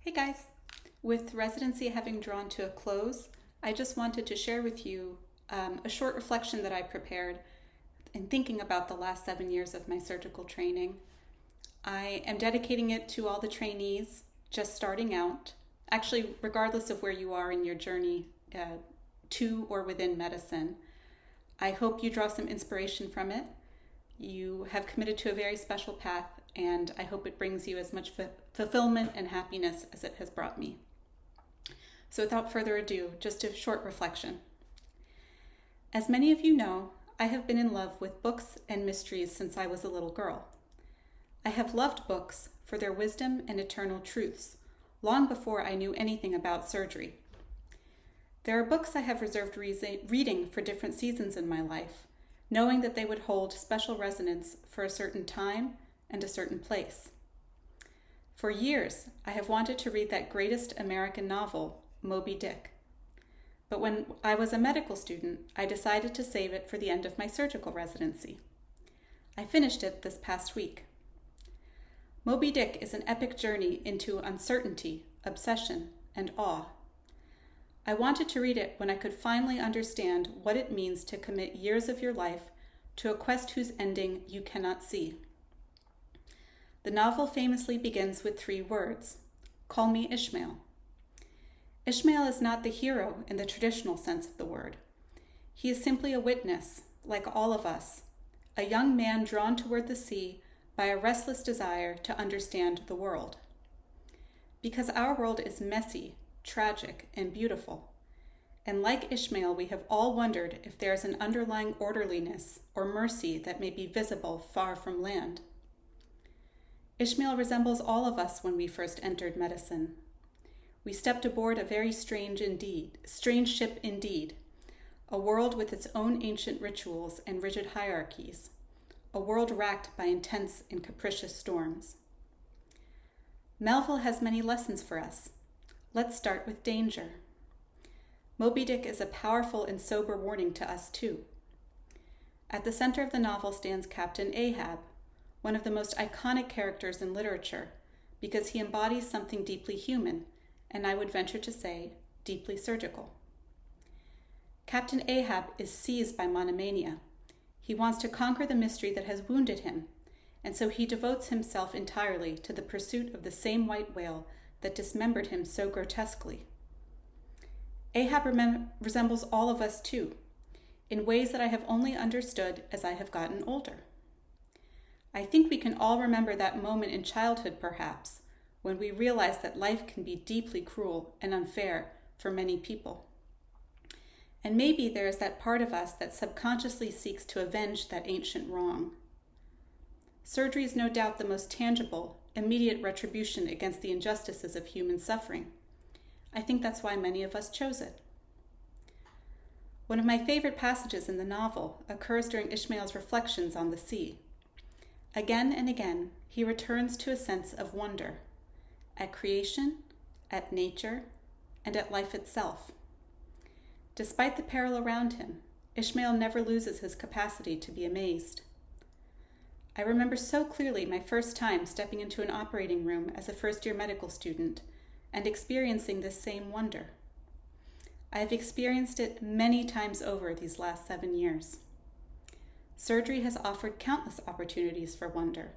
Hey guys! With residency having drawn to a close, I just wanted to share with you a short reflection that I prepared in thinking about the last 7 years of my surgical training. I am dedicating it to all the trainees just starting out, actually, regardless of where you are in your journey to or within medicine. I hope you draw some inspiration from it. You have committed to a very special path, and I hope it brings you as much fulfillment and happiness as it has brought me. So without further ado, just a short reflection. As many of you know, I have been in love with books and mysteries since I was a little girl. I have loved books for their wisdom and eternal truths, long before I knew anything about surgery. There are books I have reserved reading for different seasons in my life, knowing that they would hold special resonance for a certain time and a certain place. For years, I have wanted to read that greatest American novel, Moby Dick. But when I was a medical student, I decided to save it for the end of my surgical residency. I finished it this past week. Moby Dick is an epic journey into uncertainty, obsession, and awe. I wanted to read it when I could finally understand what it means to commit years of your life to a quest whose ending you cannot see. The novel famously begins with 3 words: "Call me Ishmael." Ishmael is not the hero in the traditional sense of the word. He is simply a witness, like all of us, a young man drawn toward the sea by a restless desire to understand the world. Because our world is messy, tragic, and beautiful, and like Ishmael, we have all wondered if there is an underlying orderliness or mercy that may be visible far from land. Ishmael resembles all of us when we first entered medicine. We stepped aboard a very strange ship indeed, a world with its own ancient rituals and rigid hierarchies, a world racked by intense and capricious storms. Melville has many lessons for us. Let's start with danger. Moby Dick is a powerful and sober warning to us too. At the center of the novel stands Captain Ahab, one of the most iconic characters in literature, because he embodies something deeply human, and I would venture to say, deeply surgical. Captain Ahab is seized by monomania. He wants to conquer the mystery that has wounded him, and so he devotes himself entirely to the pursuit of the same white whale that dismembered him so grotesquely. Ahab resembles all of us too, in ways that I have only understood as I have gotten older. I think we can all remember that moment in childhood, perhaps, when we realize that life can be deeply cruel and unfair for many people. And maybe there is that part of us that subconsciously seeks to avenge that ancient wrong. Surgery is no doubt the most tangible, immediate retribution against the injustices of human suffering. I think that's why many of us chose it. One of my favorite passages in the novel occurs during Ishmael's reflections on the sea. Again and again, he returns to a sense of wonder at creation, at nature, and at life itself. Despite the peril around him, Ishmael never loses his capacity to be amazed. I remember so clearly my first time stepping into an operating room as a first-year medical student and experiencing this same wonder. I have experienced it many times over these last 7 years. Surgery has offered countless opportunities for wonder.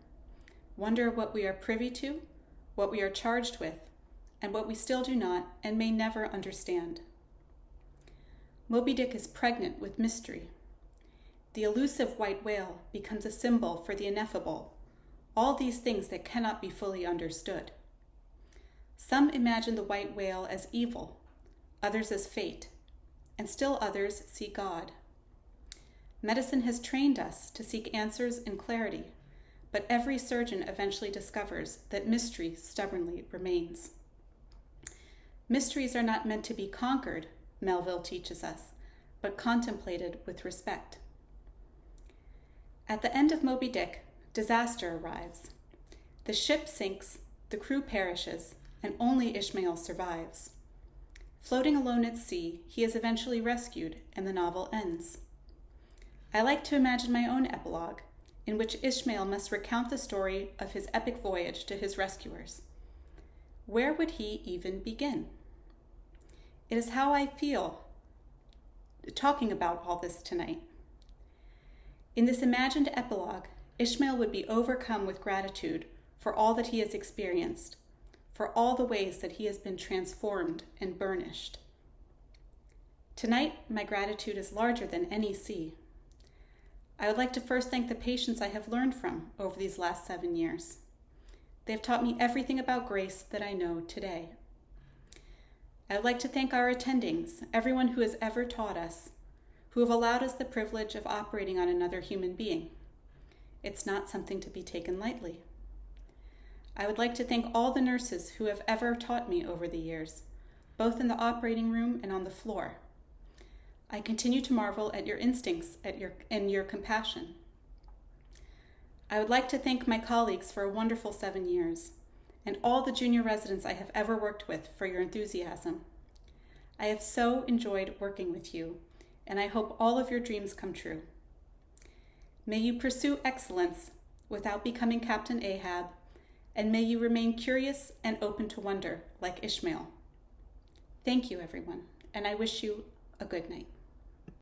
Wonder what we are privy to, what we are charged with, and what we still do not and may never understand. Moby Dick is pregnant with mystery. The elusive white whale becomes a symbol for the ineffable, all these things that cannot be fully understood. Some imagine the white whale as evil, others as fate, and still others see God. Medicine has trained us to seek answers and clarity, but every surgeon eventually discovers that mystery stubbornly remains. Mysteries are not meant to be conquered, Melville teaches us, but contemplated with respect. At the end of Moby Dick, disaster arrives. The ship sinks, the crew perishes, and only Ishmael survives. Floating alone at sea, he is eventually rescued, and the novel ends. I like to imagine my own epilogue, in which Ishmael must recount the story of his epic voyage to his rescuers. where would he even begin? It is how I feel talking about all this tonight. In this imagined epilogue, Ishmael would be overcome with gratitude for all that he has experienced, for all the ways that he has been transformed and burnished. Tonight, my gratitude is larger than any sea. I would like to first thank the patients I have learned from over these last 7 years. They have taught me everything about grace that I know today. I would like to thank our attendings, everyone who has ever taught us, who have allowed us the privilege of operating on another human being. It's not something to be taken lightly. I would like to thank all the nurses who have ever taught me over the years, both in the operating room and on the floor. I continue to marvel at your instincts and your compassion. I would like to thank my colleagues for a wonderful 7 years, and all the junior residents I have ever worked with for your enthusiasm. I have so enjoyed working with you, and I hope all of your dreams come true. May you pursue excellence without becoming Captain Ahab, and may you remain curious and open to wonder like Ishmael. Thank you, everyone, and I wish you a good night.